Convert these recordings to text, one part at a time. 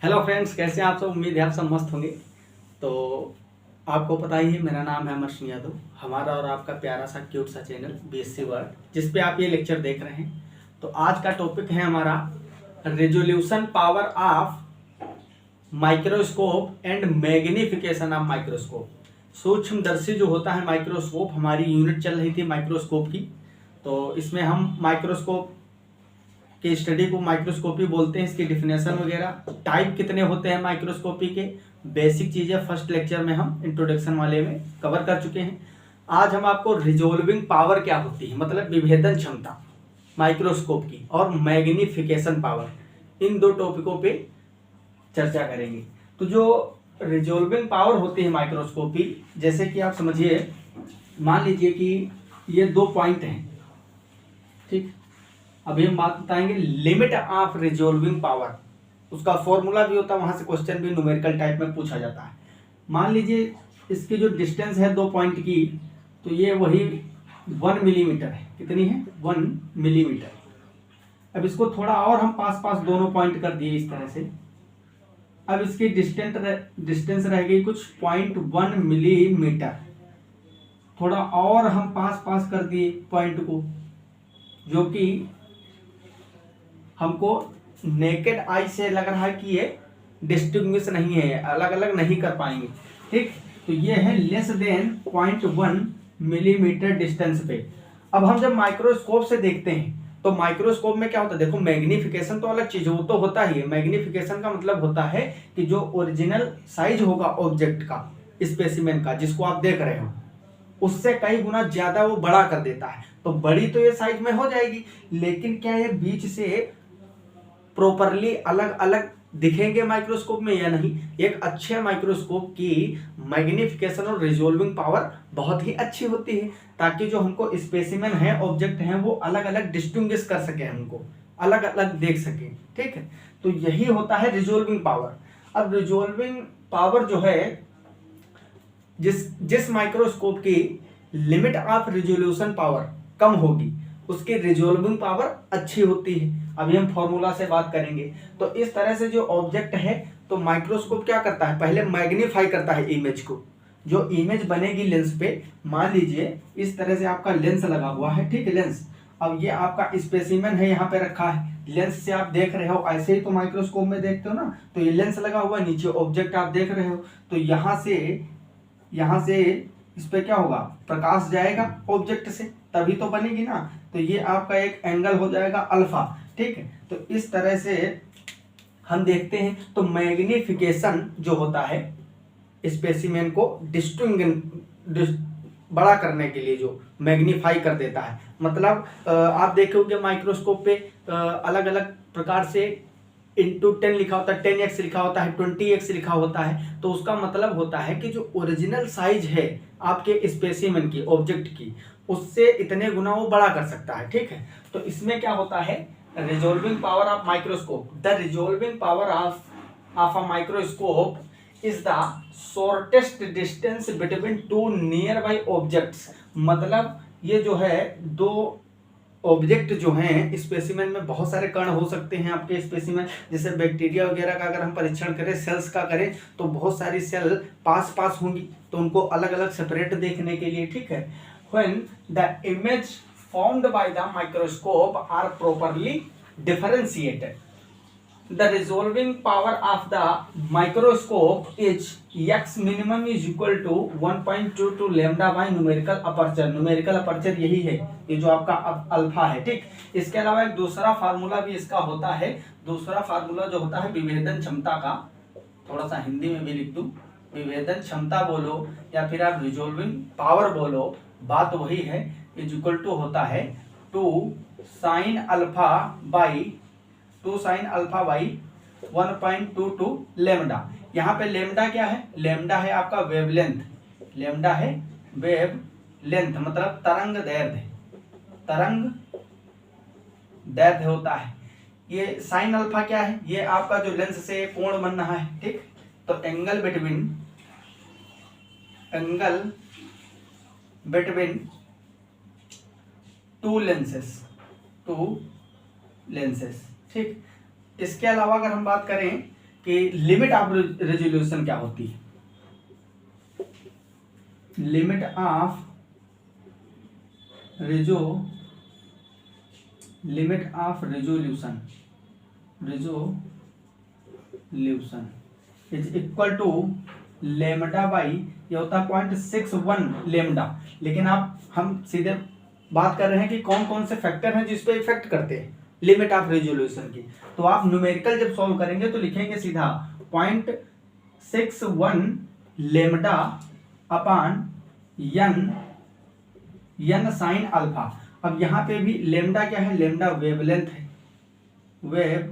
Hello friends, कैसे हैं आप सब। उम्मीद है आप सब मस्त होंगे। तो आपको पता ही है, मेरा नाम है अमर सिंह यादव। हमारा और आपका प्यारा सा क्यूट सा चैनल बीएससी वर्ल्ड, जिस पे आप ये लेक्चर देख रहे हैं। तो आज का टॉपिक है हमारा resolution power of microscope and magnification of microscope. सूक्ष्मदर्शी जो होता है माइक्रोस्कोप, हमारी यूनिट चल रही थी माइक्रोस्कोप की। तो इसमें हम माइक्रोस्कोप की स्टडी को माइक्रोस्कोपी बोलते हैं। इसकी डिफिनेशन वगैरह, टाइप कितने होते हैं माइक्रोस्कोपी के, बेसिक चीज़ें फर्स्ट लेक्चर में हम इंट्रोडक्शन वाले में कवर कर चुके हैं। आज हम आपको रिजोल्विंग पावर क्या होती है, मतलब विभेदन क्षमता माइक्रोस्कोप की, और मैग्निफिकेशन पावर, इन दो टॉपिकों पे चर्चा करेंगे। तो जो रिजोल्विंग पावर होती है माइक्रोस्कोपी, जैसे कि आप समझिए, मान लीजिए कि ये 2 पॉइंट हैं, ठीक। अभी हम बात बताएंगे लिमिट ऑफ रिजोल्विंग पावर। उसका फॉर्मूला भी होता है, वहां से क्वेश्चन भी न्यूमेरिकल टाइप में पूछा जाता है। मान लीजिए इसकी जो डिस्टेंस है 2 पॉइंट की, तो ये वही 1 मिलीमीटर है। कितनी है? 1 मिलीमीटर। अब इसको थोड़ा और हम पास पास दोनों पॉइंट कर दिए इस तरह से। अब इसकी डिस्टेंस रह गई कुछ 0.1 मिलीमीटर। थोड़ा और हम पास पास कर दिए पॉइंट को, जो कि हमको नेकेड आई से लग रहा है कि ये डिस्टिंग्विश नहीं है, अलग अलग नहीं कर पाएंगे, ठीक। तो ये है लेस देन 0.1 मिलीमीटर डिस्टेंस पे। अब हम जब माइक्रोस्कोप से देखते हैं, तो माइक्रोस्कोप में क्या होता है, देखो मैग्निफिकेशन तो अलग चीज है, वो तो होता ही है। मैग्निफिकेशन का मतलब होता है कि जो ओरिजिनल साइज होगा ऑब्जेक्ट का, स्पेसिमेन का, जिसको आप देख रहे हो, उससे कई गुना ज्यादा वो बड़ा कर देता है। तो बड़ी तो ये साइज में हो जाएगी, लेकिन क्या ये बीच से प्रॉपरली अलग अलग दिखेंगे माइक्रोस्कोप में या नहीं। एक अच्छे माइक्रोस्कोप की मैग्निफिकेशन और रिजोल्विंग पावर बहुत ही अच्छी होती है, ताकि जो हमको स्पेसिमेन है, ऑब्जेक्ट हैं, वो अलग अलग डिस्टिंग्विश कर सके, हमको अलग अलग देख सके, ठीक है। तो यही होता है रिजोल्विंग पावर। अब रिजोल्विंग पावर जो है, जिस माइक्रोस्कोप की लिमिट ऑफ रिजोल्यूशन पावर कम होगी, उसकी रिजोल्विंग पावर अच्छी होती है। अभी हम फॉर्मूला से बात करेंगे। तो इस तरह से जो ऑब्जेक्ट है, तो माइक्रोस्कोप क्या करता है, पहले मैग्नीफाई करता है इमेज को। जो इमेज बनेगी लेंस पे, मान लीजिए इस तरह से आपका लेंस लगा हुआ है, ठीक है, लेंस। अब ये आपका स्पेसिमेन है, यहाँ पे रखा है, लेंस से आप देख रहे हो, ऐसे ही तो माइक्रोस्कोप में देखते हो ना। तो ये लेंस लगा हुआ है, नीचे ऑब्जेक्ट आप देख रहे हो। तो यहाँ से इस पे क्या होगा, प्रकाश जाएगा ऑब्जेक्ट से, तभी तो बनेगी ना। तो ये आपका एक एंगल हो जाएगा अल्फा, ठीक है। तो इस तरह से हम देखते हैं। तो मैग्निफिकेशन जो होता है स्पेसिमेन को बड़ा करने के लिए, जो मैग्नीफाई कर देता है, मतलब आप देखोगे माइक्रोस्कोप पे अलग अलग प्रकार से इंटू 10 लिखा होता है, 10x लिखा होता है, 20x लिखा होता है। तो उसका मतलब होता है कि जो ओरिजिनल साइज है आपके स्पेसिमेन की, ऑब्जेक्ट की, उससे इतने गुना वो बड़ा कर सकता है, ठीक है। तो इसमें क्या होता है, resolving power of microscope, the resolving power of a microscope is the shortest distance between 2 near by objects. मतलब ये जो है, 2 ऑब्जेक्ट जो हैं स्पेसिमेन में, बहुत सारे कण हो सकते हैं आपके स्पेसिमेन, जैसे बैक्टीरिया वगैरह का अगर हम परीक्षण करें, सेल्स का करें, तो बहुत सारी सेल पास पास होंगी, तो उनको अलग अलग सेपरेट देखने के लिए, ठीक है। When the image formed by the microscope are properly differentiated, the resolving power of the microscope is x minimum is equal to 1.22 lambda by numerical aperture। numerical aperture यही है, ये जो आपका अल्फा है, ठीक। इसके अलावा एक दूसरा फार्मूला भी इसका होता है। दूसरा फार्मूला जो होता है विभेदन क्षमता का, थोड़ा सा हिंदी में भी लिख दूं, विभेदन क्षमता बोलो या फिर आप रिजोल्विंग पावर बोलो, बात वही है। इज इक्वल टू होता है 2 साइन अल्फा बाई 1.22 लेमडा। यहाँ पे लेमडा क्या है, लेमडा है आपका वेवलेंथ, लेमडा है वेव लेंथ, मतलब तरंग दैर्ध्य, तरंग दैर्ध्य होता है। ये साइन अल्फा क्या है, ये आपका जो लेंस से कोण बन रहा है, ठीक। तो एंगल बिटवीन टू लेंसेस, ठीक। इसके अलावा अगर हम बात करें कि लिमिट ऑफ रेजोल्यूशन क्या होती है, limit of resolution is equal to lambda by, ये होता है 0.61 लेमडा। लेकिन हम सीधे बात कर रहे हैं कि कौन कौन से फैक्टर हैं जिस पे इफेक्ट करते हैं लिमिट ऑफ रेजोल्यूशन की। तो आप न्यूमेरिकल जब सॉल्व करेंगे तो लिखेंगे सीधा 0.61 lambda upon n sine alpha. अब यहाँ पे भी लेमडा क्या है, लेमडा वेवलेंथ है, वेवलेंथ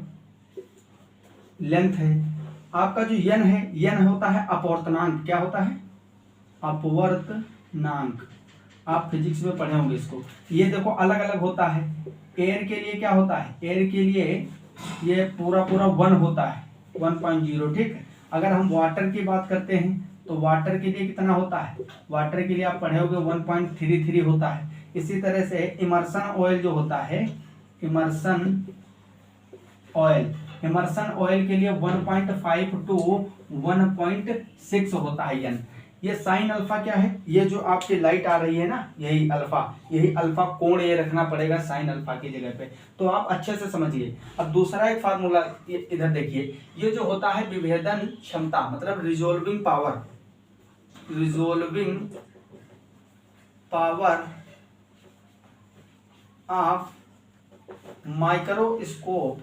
है। आपका जो n है, n होता है अपवर्तनांक, क्या होता है, अपवर्तनांक। आप फिजिक्स में पढ़े होंगे इसको। ये देखो अलग अलग होता है। एयर के लिए क्या होता है, एयर के लिए ये पूरा 1 होता है, 1.0, ठीक है। अगर हम वाटर की बात करते हैं तो वाटर के लिए कितना होता है, वाटर के लिए आप पढ़े होंगे 1.33 होता है। इसी तरह से इमर्सन ऑयल जो होता है, इमर्सन ऑयल के लिए 1.5 to 1.6 होता है n। ये साइन अल्फा क्या है, ये जो आपकी लाइट आ रही है ना, यही अल्फा कोण ये रखना पड़ेगा साइन अल्फा की जगह पे। तो आप अच्छे से समझिए। अब दूसरा एक फार्मूला इधर देखिए, ये जो होता है विभेदन क्षमता, मतलब resolving power of microscope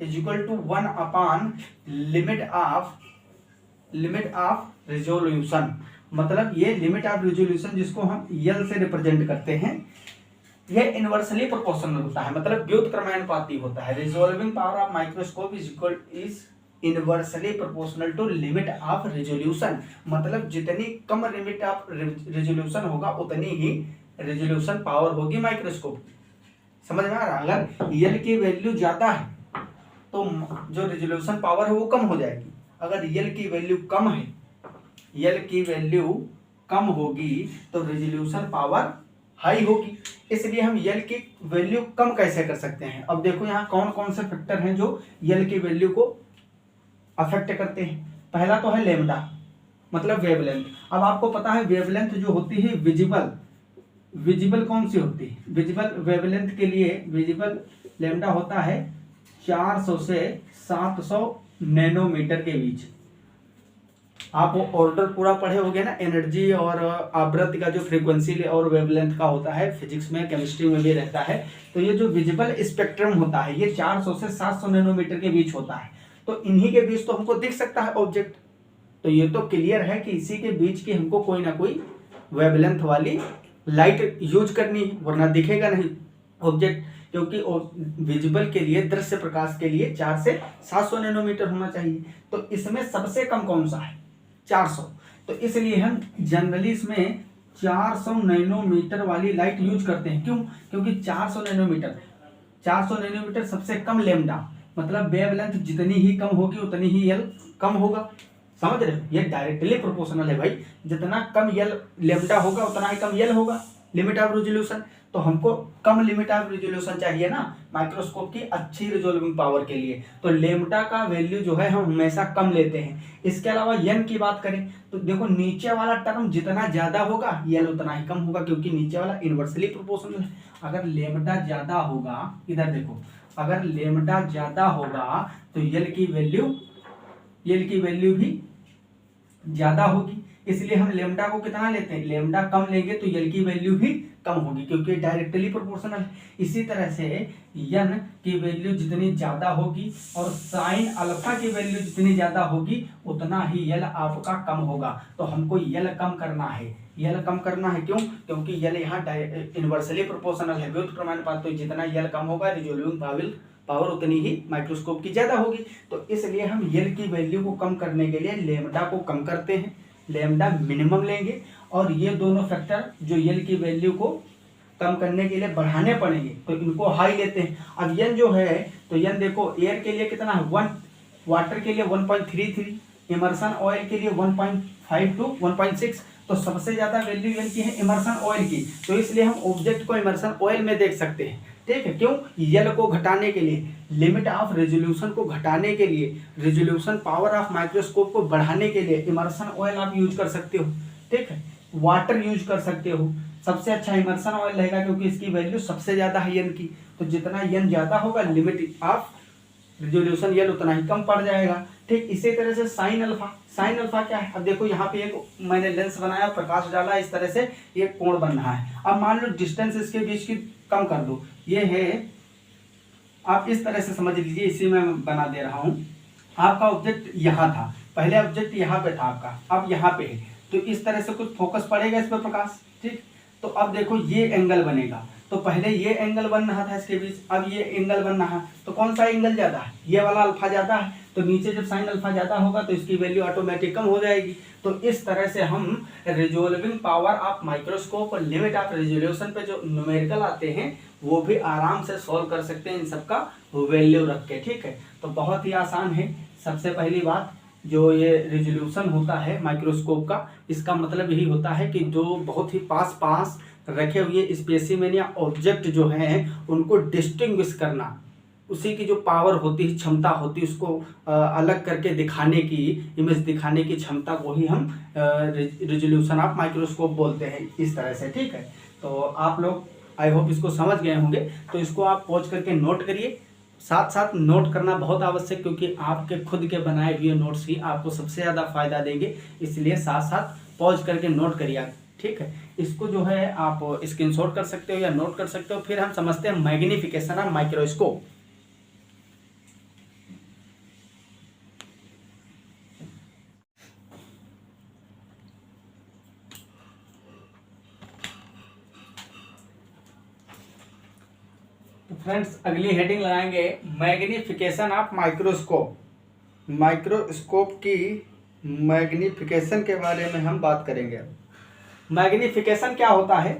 is equal to 1 upon limit of resolution. मतलब ये लिमिट ऑफ रिजोल्यूशन जिसको हम यल से रिप्रेजेंट करते हैं, ये इनवर्सली प्रोपोर्शनल होता है, मतलब व्युत्क्रमानुपाती होता है। Resolving power of microscope is inversely proportional to limit of resolution. मतलब जितनी कम लिमिट ऑफ रेजोल्यूशन होगा उतनी ही रेजोल्यूशन पावर होगी माइक्रोस्कोप की। समझ में आ रहा है? अगर यल की वैल्यू ज्यादा है तो जो रेजोल्यूशन पावर है वो कम हो जाएगी। अगर यल की वैल्यू कम होगी तो रेजोल्यूशन पावर हाई होगी। इसलिए हम यल की वैल्यू कम कैसे कर सकते हैं। अब देखो यहाँ कौन कौन से फैक्टर हैं जो यल की वैल्यू को अफेक्ट करते हैं। पहला तो है लेमडा, मतलब वेवलेंथ। अब आपको पता है वेवलेंथ जो होती है विजिबल कौन सी होती है, विजिबल वेवलेंथ के लिए विजिबल लेमडा होता है 400 से 700 नैनोमीटर के बीच। आप वो ऑर्डर पूरा पढ़े होंगे ना, एनर्जी और आवृत्ति का जो फ्रीक्वेंसी और वेवलेंथ का होता है, फिजिक्स में केमिस्ट्री में भी रहता है। तो ये जो विजिबल स्पेक्ट्रम होता है ये 400 से 700 नैनोमीटर के बीच होता है। तो इन्हीं के बीच तो हमको दिख सकता है ऑब्जेक्ट। तो ये तो क्लियर है कि इसी के बीच की हमको कोई ना कोई वेवलेंथ वाली लाइट यूज करनी, वरना दिखेगा नहीं ऑब्जेक्ट। क्योंकि विजिबल के लिए, दृश्य प्रकाश के लिए 4 से 700 नैनोमीटर होना चाहिए। तो इसमें सबसे कम कौन सा है, 400। तो इसलिए हम जनरली इसमें 400 नैनोमीटर वाली लाइट यूज करते हैं। क्यों? क्योंकि 400 नैनोमीटर सबसे कम लेमडा, मतलब वेवलेंथ जितनी ही कम होगी उतनी ही यल कम होगा। समझ रहे हो? ये डायरेक्टली प्रोपोर्शनल है भाई। जितना कम यल लेमडा होगा उतना ही कम यल होगा, लिमिट ऑफ रेजोल्यूशन। तो हमको कम लिमिट ऑफ रेजोल्यूशन चाहिए ना माइक्रोस्कोप की अच्छी रिजोल्विंग पावर के लिए। तो लेमडा का वैल्यू जो है हम हमेशा कम लेते हैं। इसके अलावा यन की बात करें तो देखो नीचे वाला टर्म जितना ज्यादा होगा यल उतना ही कम होगा, क्योंकि नीचे वाला इनवर्सली प्रोपोर्शनल है। अगर लेमडा ज्यादा होगा, इधर देखो, अगर लेमडा ज्यादा होगा तो यल की वैल्यू भी ज्यादा होगी। इसलिए हम लेमडा को कितना लेते हैं, लेमडा कम लेंगे तो यल की वैल्यू भी कम होगी, क्योंकि डायरेक्टली प्रोपोर्शनल है। इसी तरह से यन की वैल्यू जितनी ज्यादा होगी और साइन अल्फा की वैल्यू जितनी ज्यादा होगी उतना ही यल आपका कम होगा। तो हमको यल कम करना है, क्यों? क्योंकि यल यहाँ इनवर्सली प्रोपोर्शनल है, व्युत्क्रमानुपात। तो जितना यल कम होगा रिजोल्विंग पावर उतनी ही माइक्रोस्कोप की ज्यादा होगी। तो इसलिए हम यल की वैल्यू को कम करने के लिए लेमडा को कम करते हैं, लेमडा मिनिमम लेंगे। और ये दोनों फैक्टर जो यल की वैल्यू को कम करने के लिए बढ़ाने पड़ेंगे तो इनको हाई लेते हैं। अब यन जो है तो यन देखो, एयर के लिए कितना है 1, वाटर के लिए 1.33, इमर्सन ऑयल के लिए 1.5 to 1.6। तो सबसे ज्यादा वैल्यू यन की है इमर्सन ऑयल की। तो इसलिए हम ऑब्जेक्ट को इमर्सन ऑयल में देख सकते हैं, ठीक है। क्यों? यल को घटाने के लिए, लिमिट ऑफ रेजोल्यूशन को घटाने के लिए, रेजोल्यूशन पावर ऑफ माइक्रोस्कोप को बढ़ाने के लिए इमर्शन ऑयल आप यूज कर सकते हो, ठीक है। वाटर यूज कर सकते हो, सबसे अच्छा इमर्शन ऑयल रहेगा क्योंकि इसकी वैल्यू सबसे ज्यादा है यन की, तो जितना यन ज्यादा होगा लिमिट ऑफ रेजोल्यूशन यल उतना ही कम पड़ जाएगा, ठीक। इसी तरह से साइन अल्फा, साइन अल्फा क्या है? अब देखो यहाँ पे एक मैंने लेंस बनाया, प्रकाश डाला, इस तरह से ये कोण बन रहा है। अब मान लो डिस्टेंस इसके बीच की कम कर दो, ये है, आप इस तरह से समझ लीजिए, इसी में बना दे रहा हूं। आपका ऑब्जेक्ट यहाँ था, पहले ऑब्जेक्ट यहाँ पे था आपका, अब यहाँ पे है, तो इस तरह से कुछ फोकस पड़ेगा इस पर प्रकाश, ठीक। तो अब देखो ये एंगल बनेगा, तो पहले ये एंगल बन रहा था इसके बीच, अब ये एंगल बन रहा है, तो कौन सा एंगल ज्यादा है? ये वाला अल्फा ज्यादा है, तो नीचे जब साइन अल्फा ज्यादा होगा तो इसकी वैल्यू ऑटोमेटिक कम हो जाएगी। तो इस तरह से हम रिजोल्विंग पावर ऑफ माइक्रोस्कोप और लिमिट ऑफ रेजोल्यूशन पे जो न्यूमेरिकल आते हैं वो भी आराम से सॉल्व कर सकते हैं इन सबका वैल्यू रख के, ठीक है। तो बहुत ही आसान है। सबसे पहली बात, जो ये रेजोल्यूशन होता है माइक्रोस्कोप का, इसका मतलब यही होता है कि जो बहुत ही पास पास रखे हुए स्पेसिमेन या ऑब्जेक्ट जो हैं उनको डिस्टिंग्विश करना, उसी की जो पावर होती है, क्षमता होती है, उसको अलग करके दिखाने की, इमेज दिखाने की क्षमता को ही हम रेजोल्यूशन ऑफ माइक्रोस्कोप बोलते हैं, इस तरह से, ठीक है। तो आप लोग आई होप इसको समझ गए होंगे, तो इसको आप पॉज करके नोट करिए। साथ साथ नोट करना बहुत आवश्यक, क्योंकि आपके खुद के बनाए हुए नोट्स ही आपको सबसे ज़्यादा फायदा देंगे, इसलिए साथ साथ पॉज करके नोट करिए, ठीक है। इसको जो है आप स्क्रीनशॉट कर सकते हो या नोट कर सकते हो। फिर हम समझते हैं मैग्निफिकेशन ऑफ माइक्रोस्कोप। तो फ्रेंड्स, अगली हेडिंग लगाएंगे मैग्निफिकेशन ऑफ माइक्रोस्कोप। माइक्रोस्कोप की मैग्निफिकेशन के बारे में हम बात करेंगे। मैग्निफिकेशन क्या होता है?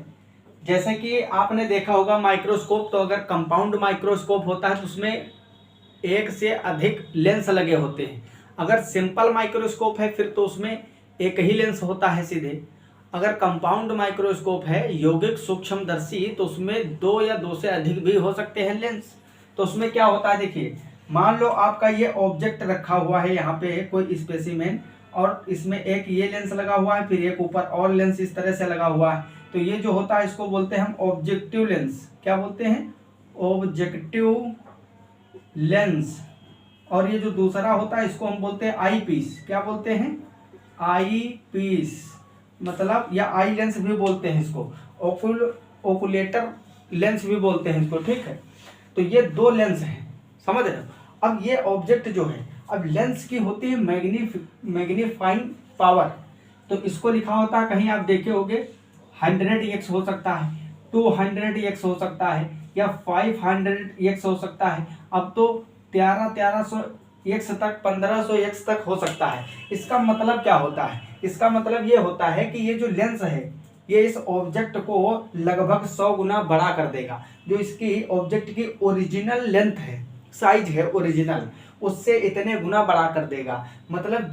जैसे कि आपने देखा होगा माइक्रोस्कोप, तो अगर कंपाउंड माइक्रोस्कोप होता है तो उसमें एक से अधिक लेंस लगे होते हैं। अगर सिंपल माइक्रोस्कोप है फिर तो उसमें एक ही लेंस होता है सीधे। अगर कंपाउंड माइक्रोस्कोप है, यौगिक सूक्ष्मदर्शी, तो उसमें दो या दो से अधिक भी हो सकते हैं लेंस। तो उसमें क्या होता है, देखिए, मान लो आपका ये ऑब्जेक्ट रखा हुआ है यहाँ पे कोई स्पेसिमेन, और इसमें एक ये लेंस लगा हुआ है, फिर एक ऊपर और लेंस इस तरह से लगा हुआ है। तो ये जो होता है इसको बोलते हैं हम ऑब्जेक्टिव लेंस। क्या बोलते हैं? Objective lens. और ये जो दूसरा होता है इसको हम बोलते हैं आई पीस। क्या बोलते हैं? आई पीस, मतलब या आई लेंस भी बोलते हैं इसको, ओकुलेटर लेंस भी बोलते हैं इसको, ठीक है। तो ये दो लेंस हैं, समझ रहे हो। अब ये ऑब्जेक्ट जो है, अब लेंस की होती है मैग्नीफाइंग पावर। तो इसको लिखा होता है, कहीं आप देखे होंगे 100x हो सकता है, 200x हो सकता है, या 500x हो सकता है। अब तो 1300x तक, 1500x तक हो सकता है। इसका मतलब क्या होता है? इसका मतलब ये होता है कि ये जो लेंस है ये इस ऑब्जेक्ट को लगभग 100 गुना बड़ा कर देगा। जो इसकी ऑब्जेक्ट की ओरिजिनल लेंथ है, साइज है ओरिजिनल, उससे इतने गुना बड़ा कर देगा। मतलब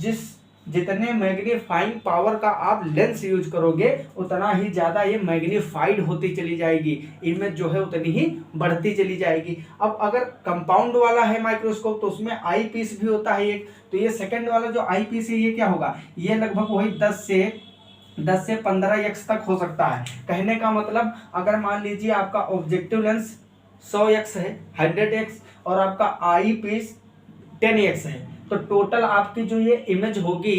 जितने मैग्नीफाइंग पावर का आप लेंस यूज करोगे उतना ही ज्यादा ये मैग्नीफाइड होती चली जाएगी, इमेज जो है उतनी ही बढ़ती चली जाएगी। अब अगर कंपाउंड वाला है माइक्रोस्कोप तो उसमें आई पीस भी होता है एक। तो ये सेकंड वाला जो आई पीस है ये क्या होगा? ये लगभग वही 10 से 15x तक हो सकता है। कहने का मतलब, अगर मान लीजिए आपका ऑब्जेक्टिव लेंस 100x है, 100x, और आपका आई पीस 10x है, तो टोटल आपकी जो ये इमेज होगी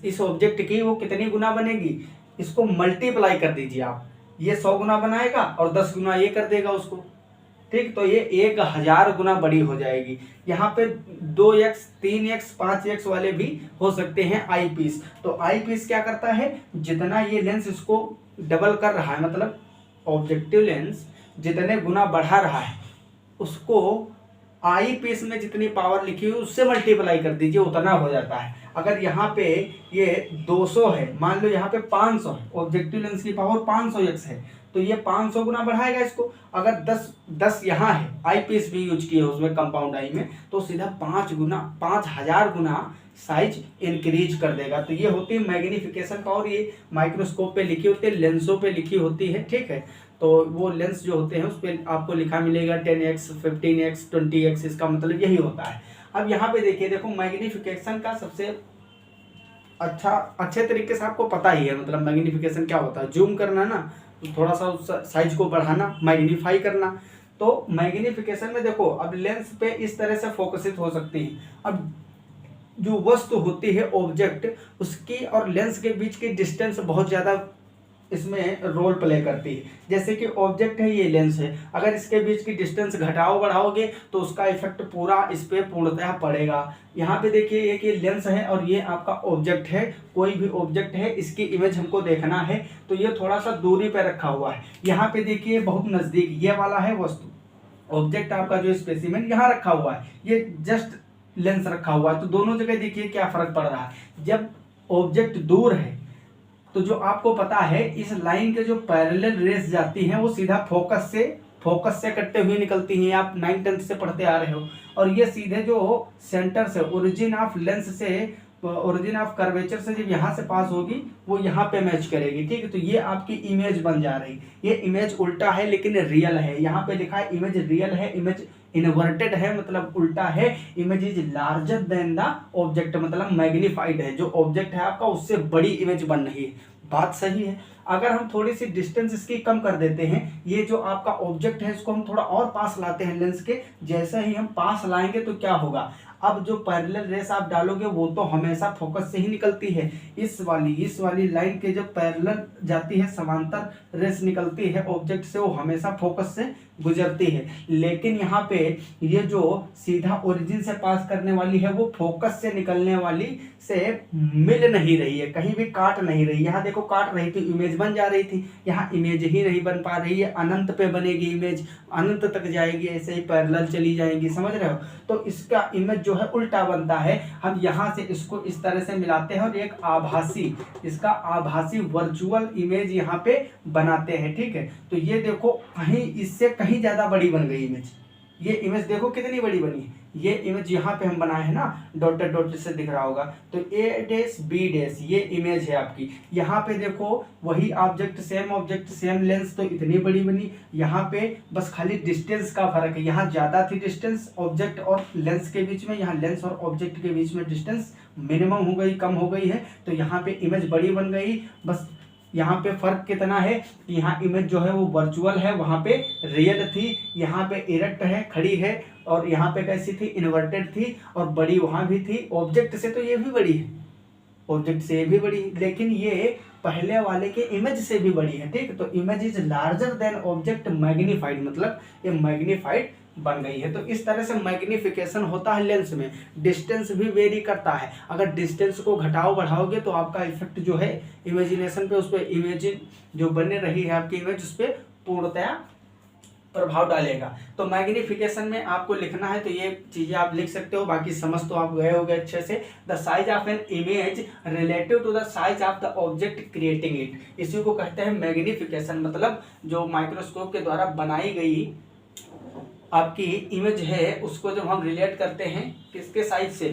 इस ऑब्जेक्ट की, वो कितनी गुना बनेगी? इसको मल्टीप्लाई कर दीजिए आप, ये 100 गुना बनाएगा और 10 गुना ये कर देगा उसको, ठीक। तो ये 1000 गुना बड़ी हो जाएगी। यहाँ पे 2x, 3x, 5x वाले भी हो सकते हैं आई पीस। तो आई पीस क्या करता है? जितना ये लेंस इसको डबल कर रहा है, मतलब ऑब्जेक्टिव लेंस जितने गुना बढ़ा रहा है, उसको आई पीस में जितनी पावर लिखी हुई उससे मल्टीप्लाई कर दीजिए, उतना हो जाता है। अगर यहाँ पे ये 200 है, मान लो यहाँ पे 500 है, ऑब्जेक्टिव लेंस की पावर 500x है, तो ये 500 गुना बढ़ाएगा इसको। अगर 10 यहाँ है, आई पीस भी यूज किए उसमें कंपाउंड आई में, तो सीधा 5000 गुना साइज इंक्रीज कर देगा। तो ये होती है मैग्नीफिकेशन पावर, ये माइक्रोस्कोप पे लिखी होती है, लेंसों पे लिखी होती है, ठीक है। तो वो लेंस जो होते हैं उस पर आपको लिखा मिलेगा 10x 15x 20x, इसका मतलब यही होता है। अब यहाँ पे देखिए, देखो मैग्नीफिकेशन का सबसे अच्छे तरीके से आपको पता ही है, मतलब मैग्नीफिकेशन क्या होता है। जूम करना ना, तो थोड़ा सा उस साइज को बढ़ाना, मैग्नीफाई करना। तो मैग्नीफिकेशन में देखो, अब लेंस पे इस तरह से फोकसित हो सकती है। अब जो वस्तु होती है ऑब्जेक्ट, उसकी और लेंस के बीच की डिस्टेंस बहुत ज़्यादा इसमें रोल प्ले करती है। जैसे कि ऑब्जेक्ट है, ये लेंस है, अगर इसके बीच की डिस्टेंस घटाओ बढ़ाओगे तो उसका इफेक्ट पूरा इस पर पूर्णतः पड़ेगा। यहाँ पे देखिए, एक ये लेंस है और ये आपका ऑब्जेक्ट है, कोई भी ऑब्जेक्ट है, इसकी इमेज हमको देखना है तो ये थोड़ा सा दूरी पे रखा हुआ है। यहाँ पे देखिए बहुत नज़दीक ये वाला है वस्तु, ऑब्जेक्ट आपका जो स्पेसिमेन यहाँ रखा हुआ है, ये जस्ट लेंस रखा हुआ है। तो दोनों जगह देखिए क्या फर्क पड़ रहा है। जब ऑब्जेक्ट दूर है तो जो आपको पता है इस लाइन के जो पैरेलल रेस जाती हैं वो सीधा फोकस से कटते हुए निकलती हैं। आप 9th-10th से पढ़ते आ रहे हो। और ये सीधे जो सेंटर से, ओरिजिन ऑफ लेंस से, ओरिजिन ऑफ कर्वेचर से जब यहाँ से पास होगी वो यहाँ पे मैच करेगी, ठीक है। तो ये आपकी इमेज बन जा रही। ये इमेज उल्टा है लेकिन रियल है। यहाँ पे लिखा है इमेज रियल है, इमेज इन्वर्टेड है मतलब उल्टा है। Image is larger than the object, मतलब मैग्नीफाइड है। जो ऑब्जेक्ट है आपका उससे बड़ी इमेज बन रही है। बात सही है। अगर हम थोड़ी सी डिस्टेंस इसकी कम कर देते हैं, ये जो आपका ऑब्जेक्ट है इसको हम थोड़ा और पास लाते हैं लेंस के, जैसे ही हम पास लाएंगे तो क्या होगा, अब जो पैरेलल रेस आप डालोगे वो तो हमेशा फोकस से ही निकलती है। इस वाली लाइन के जब पैरेलल जाती है, समांतर रेस निकलती है ऑब्जेक्ट से, वो हमेशा फोकस से गुजरती है। लेकिन यहाँ पे ये जो सीधा ओरिजिन से पास करने वाली है वो फोकस से निकलने वाली से मिल नहीं रही है, कहीं भी काट नहीं रही। यहाँ देखो काट रही थी, इमेज बन जा रही थी, यहाँ इमेज ही नहीं बन पा रही है। अनंत पे बनेगी इमेज, अनंत तक जाएगी, ऐसे ही पैरेलल चली जाएगी, समझ रहे हो। तो इसका इमेज जो है उल्टा बनता है। हम यहाँ से इसको इस तरह से मिलाते हैं और एक आभासी, इसका आभासी वर्चुअल इमेज यहाँ पे बनाते हैं, ठीक है। तो ये देखो कहीं इससे कहीं ज्यादा बड़ी बन गई इमेज। ये इमेज देखो कितनी बड़ी बनी है। ये इमेज यहाँ पे हम बनाए हैं ना, डॉटेड डॉटेड से दिख रहा होगा, तो A', B', ये इमेज है आपकी। यहाँ पे देखो वही ऑब्जेक्ट सेम लेंस, तो इतनी बड़ी बनी। यहाँ पे बस खाली डिस्टेंस का फर्क है, यहाँ ज्यादा थी डिस्टेंस ऑब्जेक्ट और लेंस के बीच में, यहाँ लेंस और ऑब्जेक्ट के बीच में डिस्टेंस मिनिमम हो गई, कम हो गई है, तो यहाँ पे इमेज बड़ी बन गई। बस यहाँ पे फर्क कितना है, यहाँ इमेज जो है वो वर्चुअल है, वहाँ पे रियल थी, यहाँ पे इरेक्ट है, खड़ी है, और यहाँ पे कैसी थी, इन्वर्टेड थी, और बड़ी वहाँ भी थी। ऑब्जेक्ट से तो ये भी बड़ी है, ऑब्जेक्ट से भी बड़ी, लेकिन ये पहले वाले के इमेज से भी बड़ी है, ठीक। तो image is larger than object magnified, मतलब ये मैग्नीफाइड बन गई है। तो इस तरह से मैग्नीफिकेशन होता है लेंस में। डिस्टेंस भी वेरी करता है, अगर डिस्टेंस को घटाओ बढ़ाओगे तो आपका इफेक्ट जो है इमेजिनेशन पे, उस पर इमेजिन जो बने रही है आपकी इमेज, उस पर पूर्णतया प्रभाव डालेगा। तो मैग्नीफिकेशन में आपको लिखना है तो ये चीजें आप लिख सकते हो, बाकी समझ तो आप गए होगे अच्छे से। The size of an image relative to the size of the object creating it, इसी को कहते हैं मैग्नीफिकेशन। मतलब जो माइक्रोस्कोप के द्वारा बनाई गई आपकी इमेज है उसको जब हम रिलेट करते हैं किसके साइज से,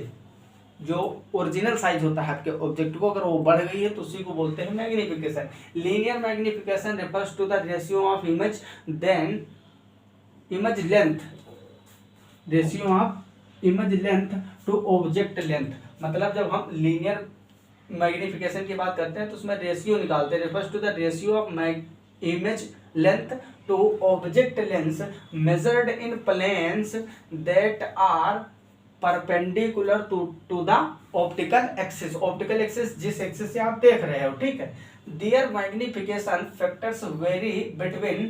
जो ओरिजिनल साइज होता है आपके ऑब्जेक्ट को, अगर वो बढ़ गई है तो उसी को बोलते हैं magnification. Linear magnification refers to the ratio of image then image length, ratio of image length to object length. मतलब जब हम लीनियर मैग्नीफिकेशन की बात करते हैं तो उसमें रेशियो निकालते हैं, refers to the ratio of image length to object length measured in planes that are perpendicular to the optical axis। optical axis जिस एक्सिस से आप देख रहे हो, ठीक है। their magnification factors vary between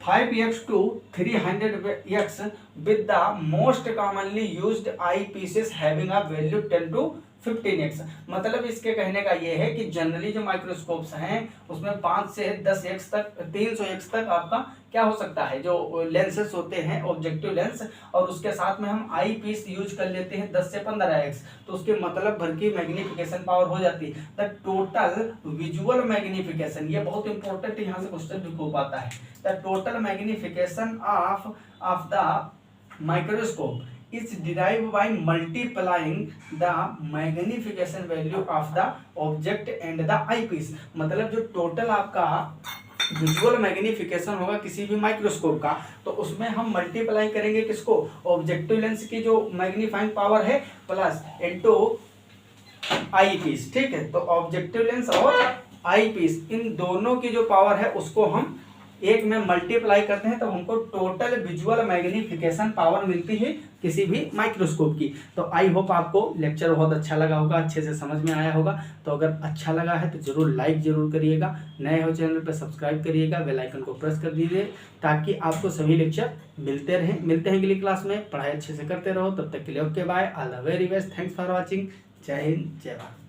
5x to 300x with the most commonly used eyepieces having a value 10 to 15x। मतलब इसके कहने का ये है कि जनरली जो माइक्रोस्कोप्स हैं उसमें 5 से 10x तक, 300x तक आपका क्या हो सकता है, जो लेंसेस होते हैं ऑब्जेक्टिव लेंस, और उसके साथ में हम आई पीस यूज कर लेते हैं 10 से 15x, तो उसके मतलब भर की मैग्नीफिकेशन पावर हो जाती है। द टोटल विजुअल मैग्नीफिकेशन, ये बहुत इंपॉर्टेंट, यहाँ से क्वेश्चन भी हो पाता है। The total magnification of the microscope is derived by multiplying the magnification value of the object and the eyepiece। मतलब जो टोटल आपका विजुअल मैग्नीफिकेशन होगा किसी भी माइक्रोस्कोप का, तो उसमें हम मल्टीप्लाई करेंगे किसको, ऑब्जेक्टिव लेंस की जो मैग्नीफाइंग पावर है प्लस इनटू आई पीस। ठीक है, तो ऑब्जेक्टिव लेंस और आई पीस इन दोनों की जो पावर है उसको हम एक में मल्टीप्लाई करते हैं, तो हमको टोटल विजुअल मैग्नीफिकेशन पावर मिलती है किसी भी माइक्रोस्कोप की। तो आई होप आपको लेक्चर बहुत अच्छा लगा होगा, अच्छे से समझ में आया होगा। तो अगर अच्छा लगा है तो जरूर लाइक जरूर करिएगा, नए हो चैनल पर सब्सक्राइब करिएगा, बेल आइकन को प्रेस कर दीजिए ताकि आपको सभी लेक्चर मिलते रहें। मिलते हैं अगली क्लास में, पढ़ाई अच्छे से करते रहो। तब तक के लिए okay bye, all the very best, thanks for watching, जय हिंद जय भारत।